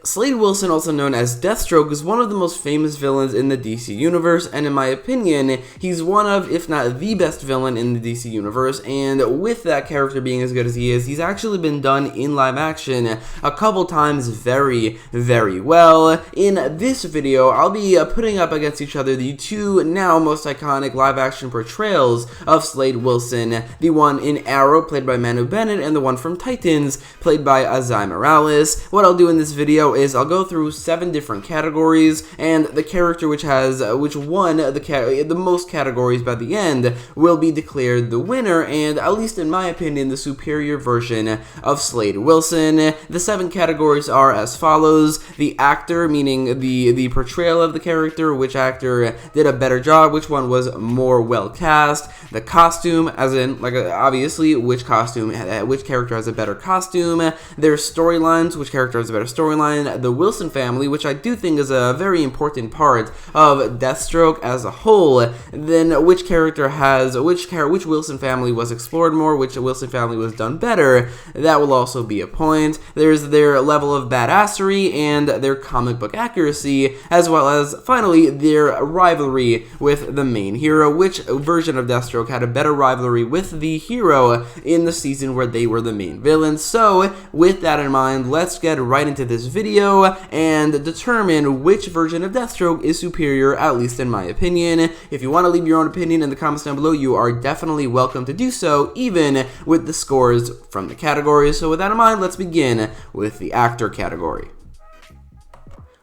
Slade Wilson, also known as Deathstroke, is one of the most famous villains in the DC universe, and in my opinion, he's one of, if not the best villain in the DC universe, and with that character being as good as he is, he's actually been done in live action a couple times very, very well. In this video, I'll be putting up against each other the two now most iconic live action portrayals of Slade Wilson, the one in Arrow, played by Manu Bennett, and the one from Titans, played by Azai Morales. What I'll do in this video is I'll go through 7 different categories, and the character which won the most categories by the end will be declared the winner, and at least in my opinion, the superior version of Slade Wilson. The 7 categories are as follows: the actor, meaning the portrayal of the character, which actor did a better job, which one was more well cast; the costume, as in, like, obviously, which character has a better costume; their storylines, which character has a better storyline; the Wilson family, which I do think is a very important part of Deathstroke as a whole; then which character has, which Wilson family was explored more, which Wilson family was done better. That will also be a point. There's their level of badassery and their comic book accuracy, as well as, finally, their rivalry with the main hero, which version of Deathstroke had a better rivalry with the hero in the season where they were the main villains. So, with that in mind, let's get right into this video and determine which version of Deathstroke is superior, at least in my opinion. If you want to leave your own opinion in the comments down below, you are definitely welcome to do so, even with the scores from the categories. So with that in mind, let's begin with the actor category.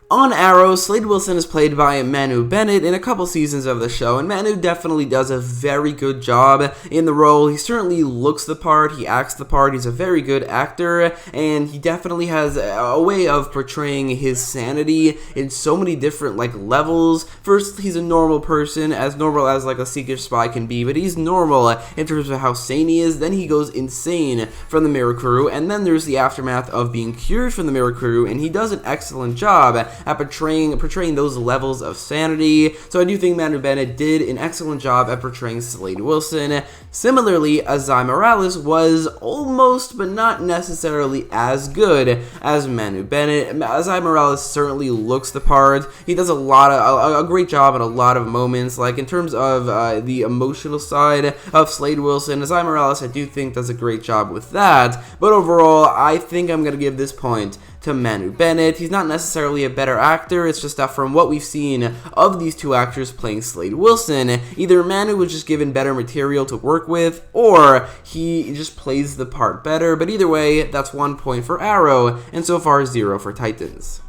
On Arrow, Slade Wilson is played by Manu Bennett in a couple seasons of the show, and Manu definitely does a very good job in the role. He certainly looks the part, he acts the part, he's a very good actor, and he definitely has a way of portraying his sanity in so many different, levels. First, he's a normal person, as normal as, a secret spy can be, but he's normal in terms of how sane he is. Then he goes insane from the Mirror Crew, and then there's the aftermath of being cured from the Mirror Crew, and he does an excellent job at portraying those levels of sanity. So I do think Manu Bennett did an excellent job at portraying Slade Wilson. Similarly, Azai Morales was almost, but not necessarily as good as Manu Bennett. Azai Morales certainly looks the part. He does a great job in a lot of moments. Like, in terms of the emotional side of Slade Wilson, Azai Morales, I do think, does a great job with that. But overall, I think I'm going to give this point to Manu Bennett. He's not necessarily a better actor, it's just that from what we've seen of these two actors playing Slade Wilson, either Manu was just given better material to work with, or he just plays the part better. But either way, that's 1 point for Arrow, and so far 0 for Titans.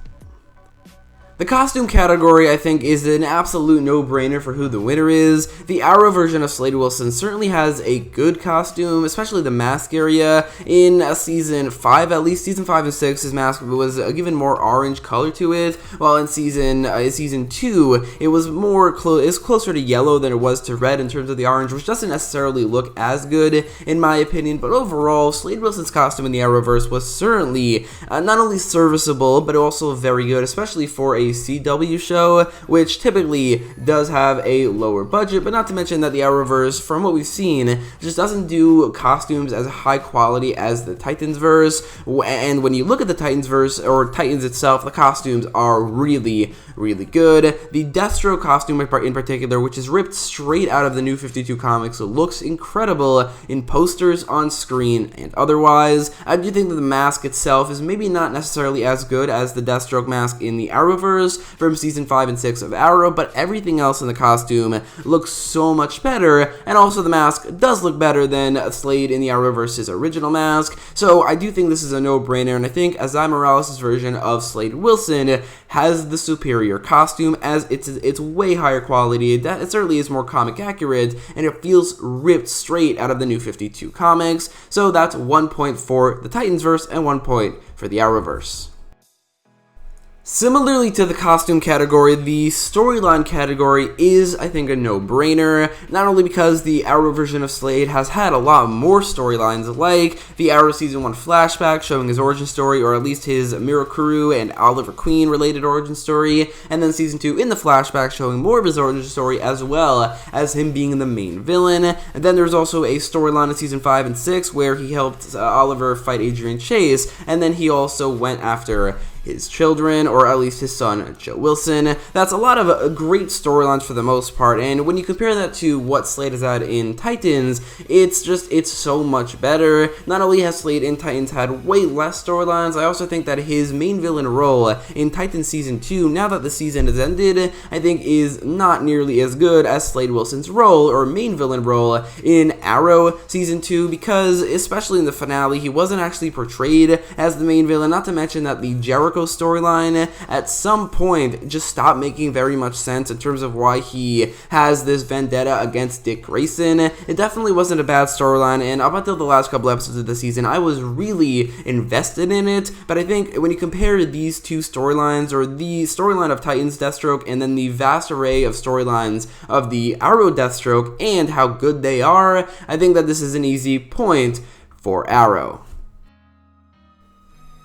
The costume category, I think, is an absolute no-brainer for who the winner is. The Arrow version of Slade Wilson certainly has a good costume, especially the mask area. In season 5, at least season 5 and 6, his mask was given more orange color to it, while in season 2, it was closer to yellow than it was to red in terms of the orange, which doesn't necessarily look as good in my opinion. But overall, Slade Wilson's costume in the Arrowverse was certainly not only serviceable, but also very good, especially for a CW show, which typically does have a lower budget. But not to mention that the Arrowverse, from what we've seen, just doesn't do costumes as high quality as the Titansverse. And when you look at the Titansverse, or Titans itself, the costumes are really, really good. The Deathstroke costume in particular, which is ripped straight out of the New 52 comics, looks incredible in posters, on screen, and otherwise. I do think that the mask itself is maybe not necessarily as good as the Deathstroke mask in the Arrowverse from season 5 and 6 of Arrow, but everything else in the costume looks so much better, and also the mask does look better than Slade in the Arrowverse's original mask. So I do think this is a no-brainer, and I think Azai Morales' version of Slade Wilson has the superior costume, as it's way higher quality. It certainly is more comic accurate, and it feels ripped straight out of the New 52 comics. So that's 1 point for the Titansverse and 1 point for the Arrowverse. Similarly to the costume category, the storyline category is, I think, a no-brainer, not only because the Arrow version of Slade has had a lot more storylines, like the Arrow Season 1 flashback showing his origin story, or at least his Mirror Crew and Oliver Queen related origin story, and then Season 2 in the flashback showing more of his origin story, as well as him being the main villain. And then there's also a storyline in Season 5 and 6 where he helped Oliver fight Adrian Chase, and then he also went after his children, or at least his son, Joe Wilson. That's a lot of great storylines for the most part, and when you compare that to what Slade has had in Titans, it's so much better. Not only has Slade in Titans had way less storylines, I also think that his main villain role in Titans Season 2, now that the season has ended, I think is not nearly as good as Slade Wilson's role, or main villain role, in Arrow Season 2, because, especially in the finale, he wasn't actually portrayed as the main villain, not to mention that the Jericho storyline, at some point, just stopped making very much sense in terms of why he has this vendetta against Dick Grayson. It definitely wasn't a bad storyline, and up until the last couple episodes of the season, I was really invested in it, but I think when you compare these two storylines, or the storyline of Titans Deathstroke, and then the vast array of storylines of the Arrow Deathstroke, and how good they are, I think that this is an easy point for Arrow.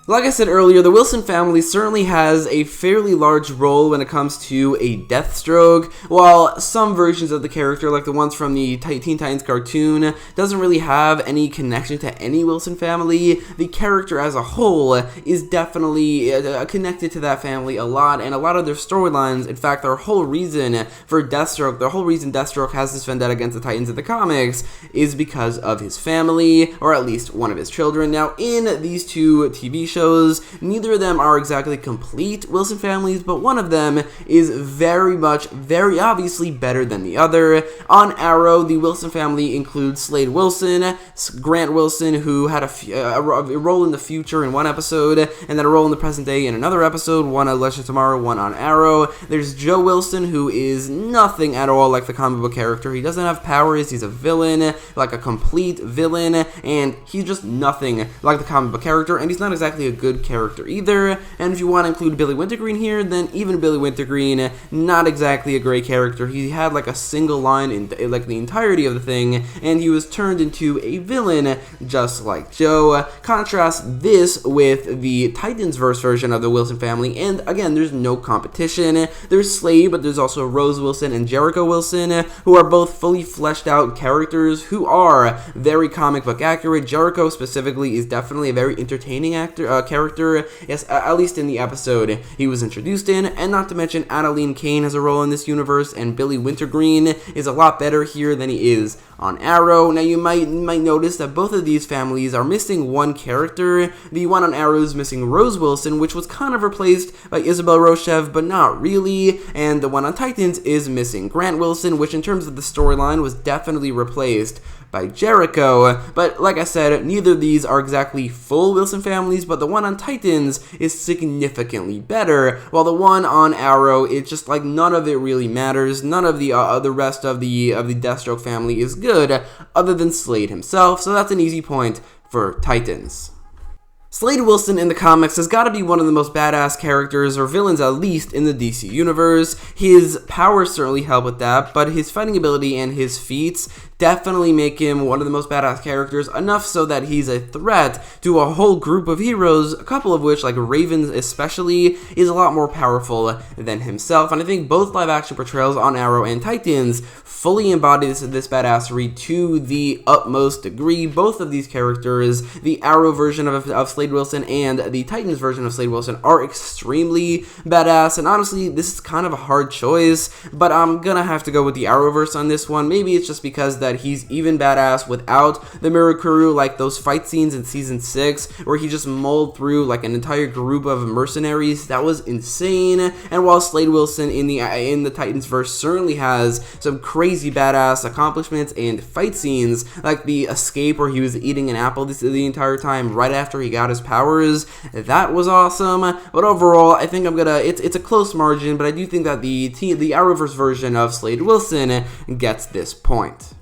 Like I said earlier, the Wilson family certainly has a fairly large role when it comes to a Deathstroke, while some versions of the character, like the ones from the Teen Titans cartoon, doesn't really have any connection to any Wilson family. The character as a whole is definitely connected to that family a lot, and a lot of their storylines, in fact, their whole reason for Deathstroke, the whole reason Deathstroke has this vendetta against the Titans in the comics, is because of his family, or at least one of his children. Now, in these two TV shows, neither of them are exactly complete Wilson families, but one of them is very obviously better than the other. On Arrow, the Wilson family includes Slade Wilson, Grant Wilson, who had a role in the future in one episode, and then a role in the present day in another episode, one on Legends of Tomorrow, one on Arrow. There's Joe Wilson, who is nothing at all like the comic book character. He doesn't have powers, he's a villain, like a complete villain, and he's just nothing like the comic book character, and he's not exactly a good character either. And if you want to include Billy Wintergreen here, then even Billy Wintergreen, not exactly a great character. He had like a single line in like the entirety of the thing, and he was turned into a villain just like Joe. Contrast this with the Titansverse version of the Wilson family, and again, there's no competition. There's Slade, but there's also Rose Wilson and Jericho Wilson, who are both fully fleshed out characters who are very comic book accurate. Jericho specifically is definitely a very entertaining character, yes, at least in the episode he was introduced in, and not to mention Adeline Kane has a role in this universe, and Billy Wintergreen is a lot better here than he is on Arrow. Now, you might notice that both of these families are missing one character. The one on Arrow is missing Rose Wilson, which was kind of replaced by Isabel Rochev, but not really, and the one on Titans is missing Grant Wilson, which in terms of the storyline was definitely replaced by Jericho. But like I said, neither of these are exactly full Wilson families, but the one on Titans is significantly better, while the one on Arrow, it's just like none of it really matters. None of the rest of the Deathstroke family is good, other than Slade himself, so that's an easy point for Titans. Slade Wilson in the comics has got to be one of the most badass characters, or villains at least, in the DC universe. His powers certainly help with that, but his fighting ability and his feats definitely make him one of the most badass characters, enough so that he's a threat to a whole group of heroes, a couple of which, like Raven especially, is a lot more powerful than himself. And I think both live-action portrayals on Arrow and Titans fully embody this badassery to the utmost degree. Both of these characters, the Arrow version of Slade Wilson and the Titans version of Slade Wilson, are extremely badass, and honestly, this is kind of a hard choice, but I'm gonna have to go with the Arrowverse on this one. Maybe it's just because that he's even badass without the Mirror Crew, like those fight scenes in Season 6, where he just mauled through like an entire group of mercenaries. That was insane. And while Slade Wilson in the Titansverse certainly has some crazy badass accomplishments and fight scenes, like the escape where he was eating an apple the entire time right after he got his powers, that was awesome. But overall, I think it's a close margin, but I do think that the Arrowverse version of Slade Wilson gets this point.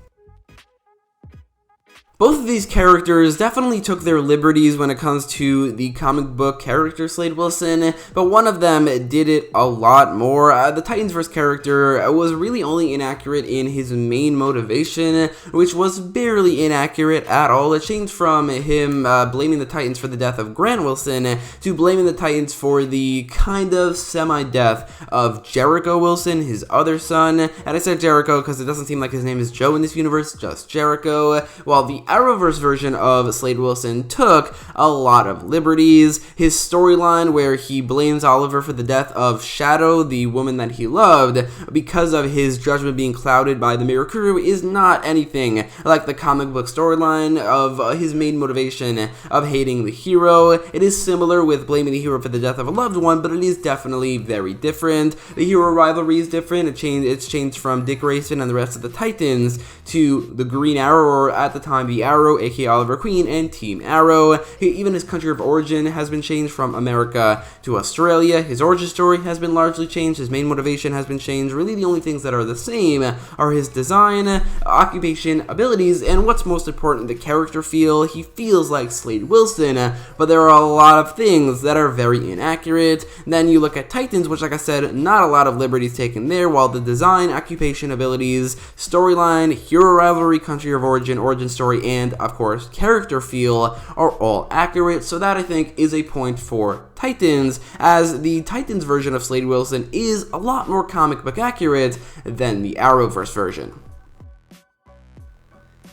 Both of these characters definitely took their liberties when it comes to the comic book character Slade Wilson, but one of them did it a lot more. The Titansverse character was really only inaccurate in his main motivation, which was barely inaccurate at all. It changed from him blaming the Titans for the death of Grant Wilson to blaming the Titans for the kind of semi-death of Jericho Wilson, his other son. And I said Jericho because it doesn't seem like his name is Joe in this universe, just Jericho. While the Arrowverse version of Slade Wilson took a lot of liberties. His storyline where he blames Oliver for the death of Shadow, the woman that he loved, because of his judgment being clouded by the Mirror Crew is not anything like the comic book storyline of his main motivation of hating the hero. It is similar with blaming the hero for the death of a loved one, but it is definitely very different. The hero rivalry is different. It's changed from Dick Grayson and the rest of the Titans to the Green Arrow, or at the time the Arrow, aka Oliver Queen, and Team Arrow. Even his country of origin has been changed from America to Australia. His origin story has been largely changed. His main motivation has been changed. Really the only things that are the same are his design, occupation, abilities, and what's most important, the character feel. He feels like Slade Wilson, but there are a lot of things that are very inaccurate. Then you look at Titans, which, like I said, not a lot of liberties taken there, while the design, occupation, abilities, storyline, hero rivalry, country of origin story, and, of course, character feel are all accurate. So that, I think, is a point for Titans, as the Titans version of Slade Wilson is a lot more comic book accurate than the Arrowverse version.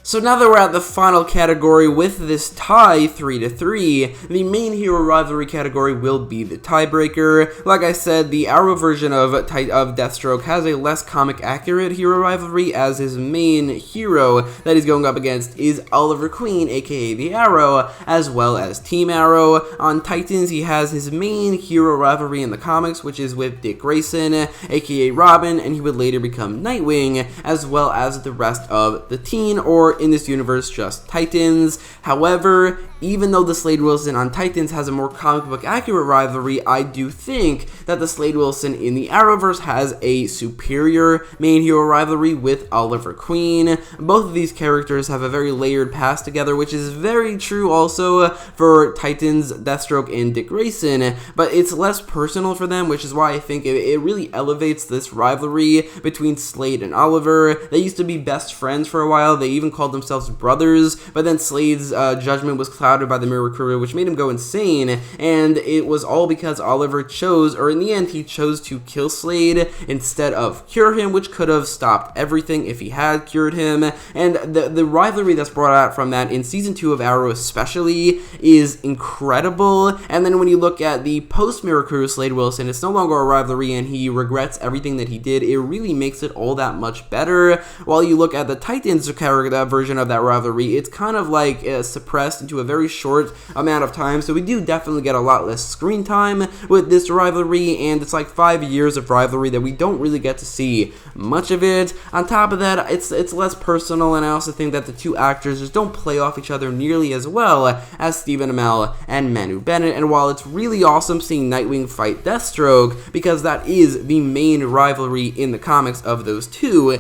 So now that we're at the final category with this tie 3-3, the main hero rivalry category will be the tiebreaker. Like I said, the Arrow version of Deathstroke has a less comic accurate hero rivalry, as his main hero that he's going up against is Oliver Queen, aka the Arrow, as well as Team Arrow. On Titans, he has his main hero rivalry in the comics, which is with Dick Grayson, aka Robin, and he would later become Nightwing, as well as the rest of the team, or in this universe, just Titans. However, even though the Slade Wilson on Titans has a more comic book accurate rivalry, I do think that the Slade Wilson in the Arrowverse has a superior main hero rivalry with Oliver Queen. Both of these characters have a very layered past together, which is very true also for Titans, Deathstroke, and Dick Grayson, but it's less personal for them, which is why I think it really elevates this rivalry between Slade and Oliver. They used to be best friends for a while. They even called themselves brothers, but then Slade's judgment was clouded by the Mirror Crew, which made him go insane, and it was all because Oliver chose, or in the end, he chose to kill Slade instead of cure him, which could have stopped everything if he had cured him. And the rivalry that's brought out from that in Season 2 of Arrow especially is incredible. And then when you look at the post-Mirror Crew Slade Wilson, it's no longer a rivalry, and he regrets everything that he did. It really makes it all that much better. While you look at the Titans character version of that rivalry, it's kind of like suppressed into a very short amount of time, so we do definitely get a lot less screen time with this rivalry, and it's like 5 years of rivalry that we don't really get to see much of it. On top of that, it's less personal, and I also think that the two actors just don't play off each other nearly as well as Stephen Amell and Manu Bennett. And while it's really awesome seeing Nightwing fight Deathstroke, because that is the main rivalry in the comics of those two,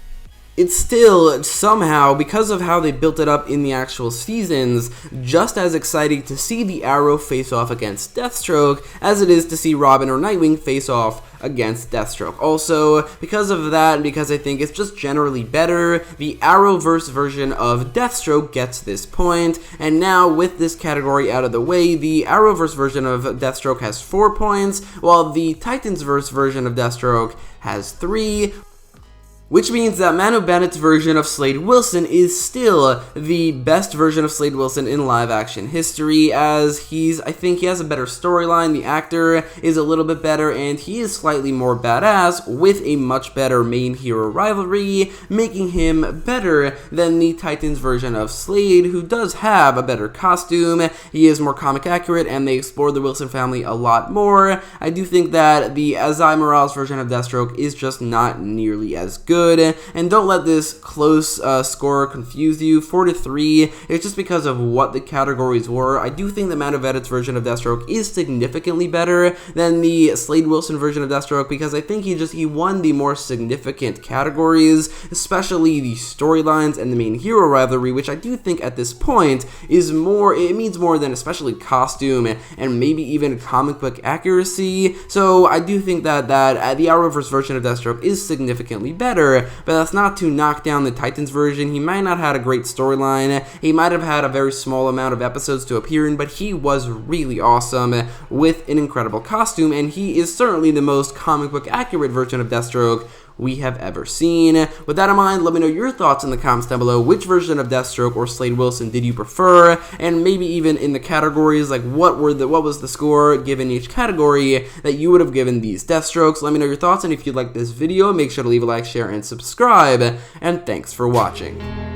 it's still somehow, because of how they built it up in the actual seasons, just as exciting to see the Arrow face off against Deathstroke as it is to see Robin or Nightwing face off against Deathstroke. Also, because of that, and because I think it's just generally better, the Arrowverse version of Deathstroke gets this point. And now, with this category out of the way, the Arrowverse version of Deathstroke has 4 points, while the Titansverse version of Deathstroke has 3. Which means that Manu Bennett's version of Slade Wilson is still the best version of Slade Wilson in live-action history, as I think he has a better storyline, the actor is a little bit better, and he is slightly more badass with a much better main hero rivalry, making him better than the Titans version of Slade, who does have a better costume. He is more comic accurate, and they explore the Wilson family a lot more. I do think that the Azai Morales version of Deathstroke is just not nearly as good. And don't let this close score confuse you. 4-3, it's just because of what the categories were. I do think that Manu Bennett's version of Deathstroke is significantly better than the Slade Wilson version of Deathstroke, because I think he won the more significant categories, especially the storylines and the main hero rivalry, which I do think at this point is more, it means more than especially costume and maybe even comic book accuracy. So I do think that the Arrowverse version of Deathstroke is significantly better, but that's not to knock down the Titans version. He might not have had a great storyline, he might have had a very small amount of episodes to appear in, but he was really awesome with an incredible costume, and he is certainly the most comic book accurate version of Deathstroke we have ever seen. With that in mind, let me know your thoughts in the comments down below. Which version of Deathstroke or Slade Wilson did you prefer? And maybe even in the categories, like what was the score given each category that you would have given these Deathstrokes? Let me know your thoughts, and if you like this video, make sure to leave a like, share, and subscribe. And thanks for watching.